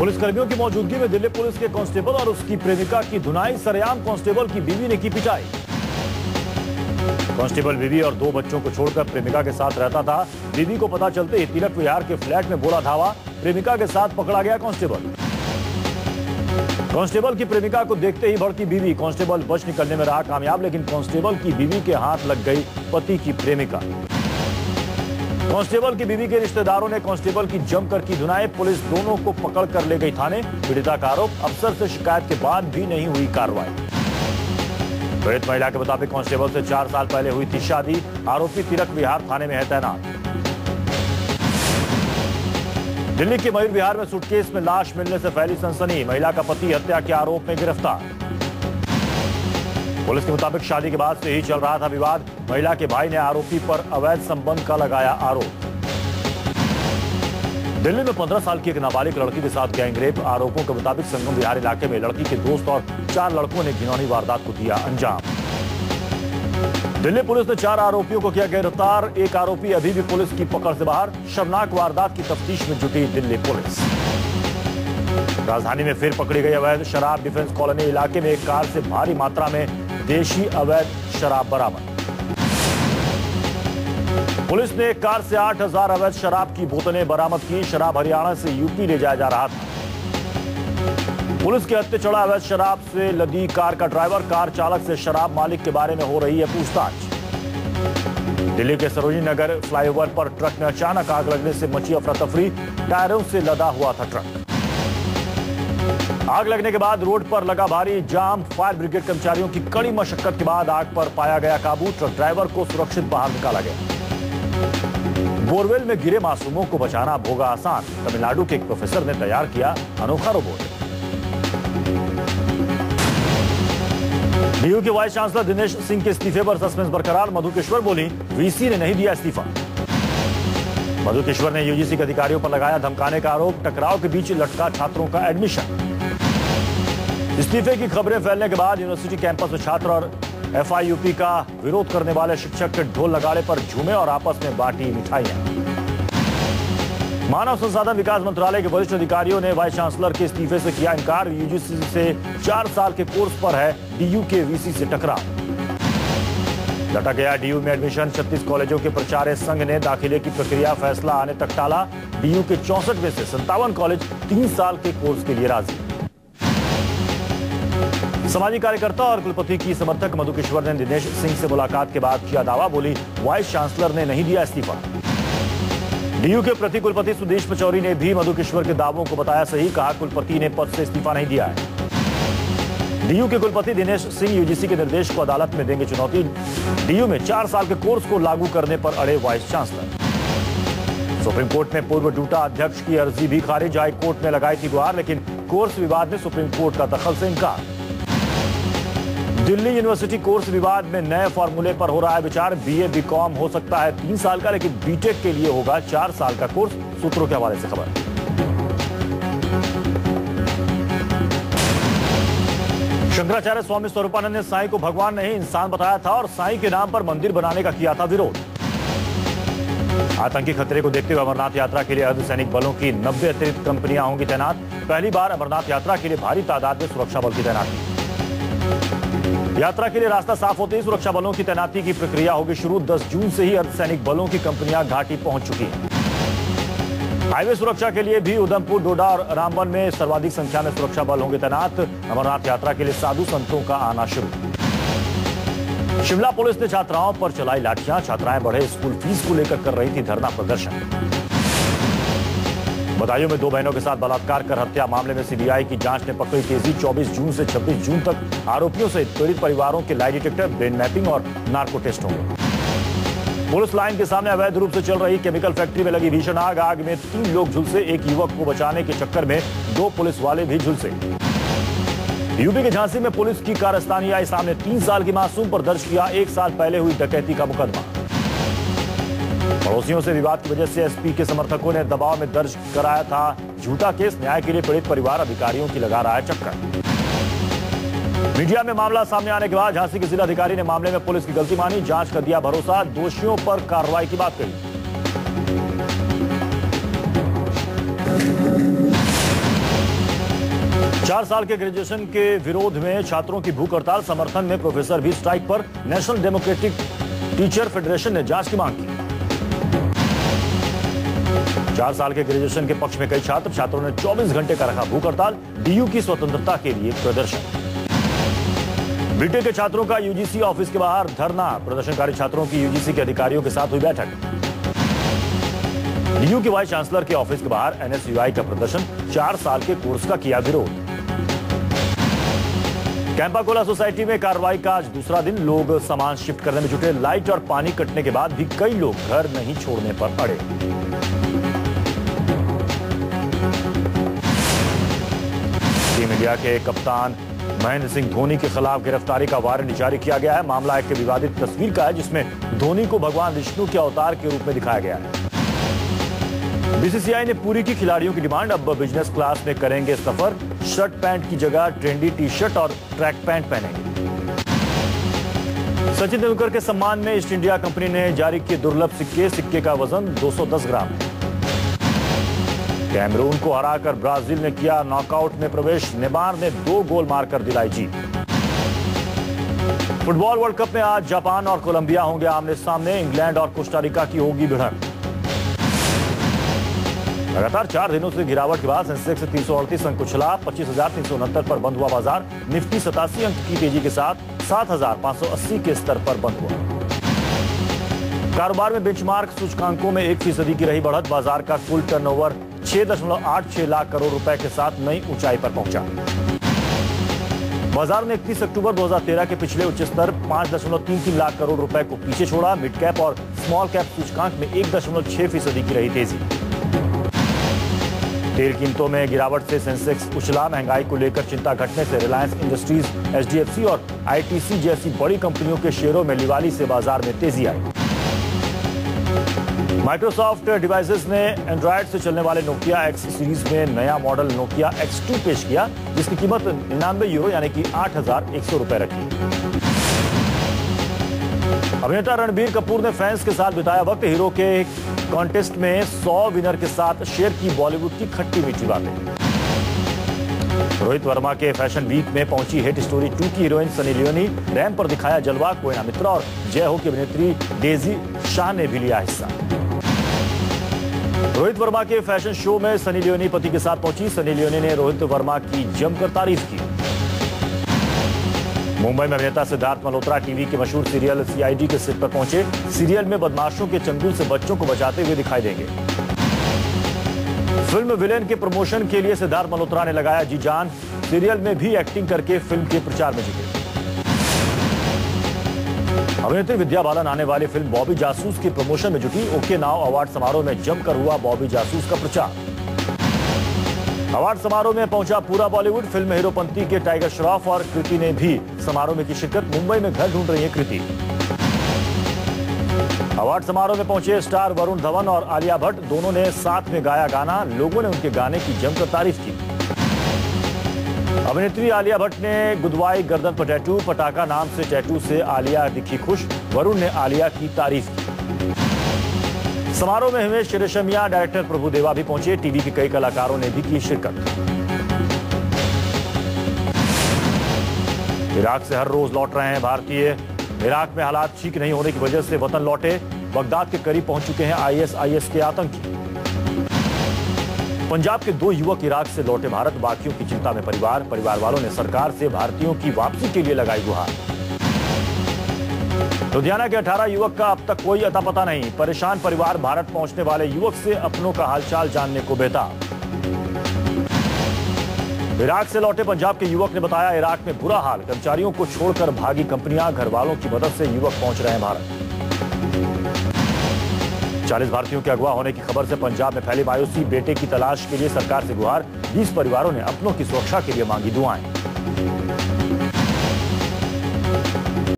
पुलिसकर्मियों की मौजूदगी में दिल्ली पुलिस के कांस्टेबल और उसकी प्रेमिका की धुनाई। सरेआम कांस्टेबल की बीवी ने की पिटाई। कांस्टेबल बीवी और 2 बच्चों को छोड़कर प्रेमिका के साथ रहता था। बीवी को पता चलते ही तिलक विहार के फ्लैट में बोला धावा। प्रेमिका के साथ पकड़ा गया कांस्टेबल। कांस्टेबल की प्रेमिका को देखते ही भड़की बीवी। कांस्टेबल बच निकलने में रहा कामयाब, लेकिन कांस्टेबल की बीवी के हाथ लग गई पति की प्रेमिका। कांस्टेबल की बीवी के रिश्तेदारों ने कांस्टेबल की जमकर की धुनाई। पुलिस दोनों को पकड़ कर ले गई थाने। पीड़िता का आरोप, अफसर से शिकायत के बाद भी नहीं हुई कार्रवाई। पीड़ित महिला के मुताबिक कांस्टेबल से 4 साल पहले हुई थी शादी। आरोपी तिलक विहार थाने में है तैनात। दिल्ली के मयूर विहार में सूटकेस में लाश मिलने से फैली सनसनी। महिला का पति हत्या के आरोप में गिरफ्तार। पुलिस के मुताबिक शादी के बाद से ही चल रहा था विवाद। महिला के भाई ने आरोपी पर अवैध संबंध का लगाया आरोप। दिल्ली में 15 साल की एक नाबालिग लड़की के साथ गैंगरेप। आरोपों के मुताबिक संगम विहार इलाके में लड़की के दोस्त और 4 लड़कों ने घिनौनी वारदात को दिया अंजाम। दिल्ली पुलिस ने 4 आरोपियों को किया गिरफ्तार। एक आरोपी अभी भी पुलिस की पकड़ से बाहर। शर्मनाक वारदात की तफ्तीश में जुटी दिल्ली पुलिस। राजधानी में फिर पकड़ी गई अवैध शराब। डिफेंस कॉलोनी इलाके में एक कार से भारी मात्रा में देशी अवैध शराब बरामद। पुलिस ने एक कार से 8000 अवैध शराब की बोतलें बरामद की। शराब हरियाणा से यूपी ले जाया जा रहा था। पुलिस के हत्थे चढ़ा अवैध शराब से लदी कार का ड्राइवर। कार चालक से शराब मालिक के बारे में हो रही है पूछताछ। दिल्ली के सरोजिनी नगर फ्लाईओवर पर ट्रक में अचानक आग लगने से मची अफरा तफरी। टायरों से लदा हुआ था ट्रक। आग लगने के बाद रोड पर लगा भारी जाम। फायर ब्रिगेड कर्मचारियों की कड़ी मशक्कत के बाद आग पर पाया गया काबू। ट्रक ड्राइवर को सुरक्षित बाहर निकाला गया। बोरवेल में गिरे मासूमों को बचाना अब होगा आसान। तमिलनाडु के एक प्रोफेसर ने तैयार किया अनोखा रोबोट। डीयू के वाइस चांसलर दिनेश सिंह के इस्तीफे पर सस्पेंस बरकरार। मधुकेश्वर बोली, वीसी ने नहीं दिया इस्तीफा। मधुकेश्वर ने यूजीसी के अधिकारियों पर लगाया धमकाने का आरोप। टकराव के बीच लटका छात्रों का एडमिशन। इस्तीफे की खबरें फैलने के बाद यूनिवर्सिटी कैंपस में छात्र और एफआईयूपी का विरोध करने वाले शिक्षक के ढोल नगाड़े पर झूमे और आपस में बांटी मिठाइयां। मानव संसाधन विकास मंत्रालय के वरिष्ठ अधिकारियों ने वाइस चांसलर के इस्तीफे से किया इनकार। यूजीसी से 4 साल के कोर्स पर है डीयू के वीसी से टकराव। लटक गया डीयू में एडमिशन। 36 कॉलेजों के प्राचार्य संघ ने दाखिले की प्रक्रिया फैसला आने तक टाला। डीयू के 64 में से 57 कॉलेज 3 साल के कोर्स के लिए राजी। समाजी कार्यकर्ता और कुलपति की समर्थक मधुकेश्वर ने दिनेश सिंह से मुलाकात के बाद किया दावा। बोली, वाइस चांसलर ने नहीं दिया इस्तीफा। डीयू के प्रति कुलपति सुदेश पचौरी ने भी मधुकेश्वर के दावों को बताया सही। कहा, कुलपति ने पद से इस्तीफा नहीं दिया है। डीयू के कुलपति दिनेश सिंह यूजीसी के निर्देश को अदालत में देंगे चुनौती। डीयू में 4 साल के कोर्स को लागू करने पर अड़े वाइस चांसलर। सुप्रीम कोर्ट में पूर्व डूटा अध्यक्ष की अर्जी भी खारिज। हाई कोर्ट में लगाई थी गुहार, लेकिन कोर्स विवाद में सुप्रीम कोर्ट का दखल से इनकार। दिल्ली यूनिवर्सिटी कोर्स विवाद में नए फॉर्मूले पर हो रहा है विचार। बीए बीकॉम हो सकता है 3 साल का, लेकिन बीटेक के लिए होगा 4 साल का कोर्स। सूत्रों के हवाले से खबर। शंकराचार्य स्वामी स्वरूपानंद ने साईं को भगवान नहीं इंसान बताया था और साईं के नाम पर मंदिर बनाने का किया था विरोध। आतंकी खतरे को देखते हुए अमरनाथ यात्रा के लिए अर्धसैनिक बलों की 90 अतिरिक्त कंपनियां होंगी तैनात। पहली बार अमरनाथ यात्रा के लिए भारी तादाद में सुरक्षा बल की तैनाती। यात्रा के लिए रास्ता साफ होते ही सुरक्षा बलों की तैनाती की प्रक्रिया होगी शुरू। 10 जून से ही अर्धसैनिक बलों की कंपनियां घाटी पहुंच चुकी हैं। हाईवे सुरक्षा के लिए भी उधमपुर, डोडा और रामबन में सर्वाधिक संख्या में सुरक्षा बल होंगे तैनात। अमरनाथ यात्रा के लिए साधु संतों का आना शुरू। शिमला पुलिस ने छात्राओं पर चलाई लाठियां। छात्राएं बढ़े स्कूल फीस को लेकर कर रही थी धरना प्रदर्शन। बदायूं में 2 बहनों के साथ बलात्कार कर हत्या मामले में सीबीआई की जांच ने पकड़ी तेजी। 24 जून से 26 जून तक आरोपियों से पीड़ित परिवारों के लाई डिटेक्टर, ब्रेन मैपिंग और नार्को टेस्ट होंगे। पुलिस लाइन के सामने अवैध रूप से चल रही केमिकल फैक्ट्री में लगी भीषण आग। आग में 3 लोग झुलसे। एक युवक को बचाने के चक्कर में 2 पुलिस वाले भी झुलसे। यूपी के झांसी में पुलिस की कारस्तानी आई सामने। 3 साल की मासूम पर दर्ज किया 1 साल पहले हुई डकैती का मुकदमा। पड़ोसियों से विवाद की वजह से एसपी के समर्थकों ने दबाव में दर्ज कराया था झूठा केस। न्याय के लिए पीड़ित परिवार अधिकारियों की लगा रहा है चक्कर। मीडिया में मामला सामने आने के बाद झांसी के जिलाधिकारी ने मामले में पुलिस की गलती मानी। जांच का दिया भरोसा। दोषियों पर कार्रवाई की बात कही। 4 साल के ग्रेजुएशन के विरोध में छात्रों की भूख हड़ताल, समर्थन में प्रोफेसर भी स्ट्राइक पर। नेशनल डेमोक्रेटिक टीचर फेडरेशन ने जांच की मांग की। 4 साल के ग्रेजुएशन के पक्ष में कई छात्रों ने 24 घंटे का रखा भूख हड़ताल, डीयू की स्वतंत्रता के लिए प्रदर्शन। बीटेक के छात्रों का यूजीसी ऑफिस के बाहर धरना, प्रदर्शनकारी छात्रों की यूजीसी के अधिकारियों के साथ हुई बैठक। डीयू के वाइस चांसलर के ऑफिस के बाहर एनएसयूआई का प्रदर्शन, 4 साल के कोर्स का किया विरोध। कैंपाकोला सोसाइटी में कार्रवाई का आज दूसरा दिन, लोग सामान शिफ्ट करने में जुटे। लाइट और पानी कटने के बाद भी कई लोग घर नहीं छोड़ने पर अड़े। टीम इंडिया के कप्तान महेंद्र सिंह धोनी के खिलाफ गिरफ्तारी का वारंट जारी किया गया है। मामला एक विवादित तस्वीर का है जिसमें धोनी को भगवान विष्णु के अवतार के रूप में दिखाया गया है। बीसीसीआई ने पूरी की खिलाड़ियों की डिमांड, अब बिजनेस क्लास में करेंगे सफर, शर्ट पैंट की जगह ट्रेंडी टी शर्ट और ट्रैक पैंट पहनेंगे। सचिन तेंदुलकर के सम्मान में ईस्ट इंडिया कंपनी ने जारी किए दुर्लभ सिक्के का वजन 210 ग्राम है। कैमरून को हराकर ब्राजील ने किया नॉकआउट में प्रवेश, नेमार ने 2 गोल मारकर दिलाई जीत। फुटबॉल वर्ल्ड कप में आज जापान और कोलंबिया होंगे आमने सामने, इंग्लैंड और कोस्टारिका की होगी भिड़ंत। लगातार 4 दिनों से गिरावट के बाद सेंसेक्स 338 अंक उछला, 25,369 पर बंद हुआ बाजार। निफ्टी 87 अंक की तेजी के साथ 7,580 के स्तर पर बंद हुआ। कारोबार में बेंचमार्क सूचकांकों में 1% की रही बढ़त, बाजार का कुल टर्नओवर 6.86 लाख करोड़ रुपए के साथ नई ऊंचाई पर पहुंचा। बाजार ने 31 अक्टूबर 2013 के पिछले उच्च स्तर 5.33 लाख करोड़ रुपए को पीछे छोड़ा। मिड कैप और स्मॉल कैप सूचकांक में 1.6% की रही तेजी। तेल कीमतों में गिरावट से सेंसेक्स उछला, महंगाई को लेकर चिंता घटने से रिलायंस इंडस्ट्रीज, एचडीएफसी और आईटीसी जैसी बड़ी कंपनियों के शेयरों में लिवाली से बाजार में तेजी आई। माइक्रोसॉफ्ट डिवाइसेस ने एंड्रॉयड से चलने वाले नोकिया एक्स सीरीज में नया मॉडल नोकिया X2 पेश किया, जिसकी कीमत 99 यूरो यानी कि 8,100 रुपए रखी। अभिनेता रणबीर कपूर ने फैंस के साथ बिताया वक्त, हीरो के कॉन्टेस्ट में 100 विनर के साथ शेयर की बॉलीवुड की खट्टी मीठी बातें। रोहित वर्मा के फैशन वीक में पहुंची हिट स्टोरी 2 की हीरोइन सनी लियोनी, रैंप पर दिखाया जलवा। कोयना मित्रा और जय हो की अभिनेत्री डेजी शाह ने भी लिया हिस्सा। रोहित वर्मा के फैशन शो में सनी लियोनी पति के साथ पहुंची। सनी लियोनी ने रोहित वर्मा की जमकर तारीफ की। मुंबई में अभिनेता सिद्धार्थ मल्होत्रा टीवी के मशहूर सीरियल सीआईडी के सेट पर पहुंचे। सीरियल में बदमाशों के चंगुल से बच्चों को बचाते हुए दिखाई देंगे। फिल्म विलेन के प्रमोशन के लिए सिद्धार्थ मल्होत्रा ने लगाया जी जान, सीरियल में भी एक्टिंग करके फिल्म के प्रचार में जुटे। अभिनेत्री विद्या बालन आने वाली फिल्म बॉबी जासूस के प्रमोशन में जुटी। ओके नाउ अवार्ड समारोह में जमकर हुआ बॉबी जासूस का प्रचार। अवार्ड समारोह में पहुंचा पूरा बॉलीवुड। फिल्म हीरोपंती के टाइगर श्रॉफ और कृति ने भी समारोह में की शिरकत। मुंबई में घर ढूंढ रही है कृति। अवार्ड समारोह में पहुंचे स्टार वरुण धवन और आलिया भट्ट, दोनों ने साथ में गाया गाना। लोगों ने उनके गाने की जमकर तारीफ की। अभिनेत्री आलिया भट्ट ने गुदवाई गर्दन पर टैटू, पटाखा नाम से टैटू से आलिया दिखी खुश। वरुण ने आलिया की तारीफ की। समारोह में हिमेश रेशमिया, डायरेक्टर प्रभुदेवा भी पहुंचे। टीवी के कई कलाकारों ने भी की शिरकत। इराक से हर रोज लौट रहे हैं भारतीय। इराक में हालात ठीक नहीं होने की वजह से वतन लौटे। बगदाद के करीब पहुंच चुके हैं आईएसआईएस के आतंकी। पंजाब के 2 युवक इराक से लौटे भारत, बाकियों की चिंता में परिवार वालों ने सरकार से भारतीयों की वापसी के लिए लगाई गुहार। लुधियाना के 18 युवक का अब तक कोई अता पता नहीं। परेशान परिवार भारत पहुंचने वाले युवक से अपनों का हालचाल जानने को बेताब। इराक से लौटे पंजाब के युवक ने बताया, इराक में बुरा हाल, कर्मचारियों को छोड़कर भागी कंपनियां, घर वालों की मदद से युवक पहुंच रहे हैं भारत। 40 भारतीयों के अगवा होने की खबर से पंजाब में फैली मायूसी। बेटे की तलाश के लिए सरकार से गुहार। 20 परिवारों ने अपनों की सुरक्षा के लिए मांगी दुआएं।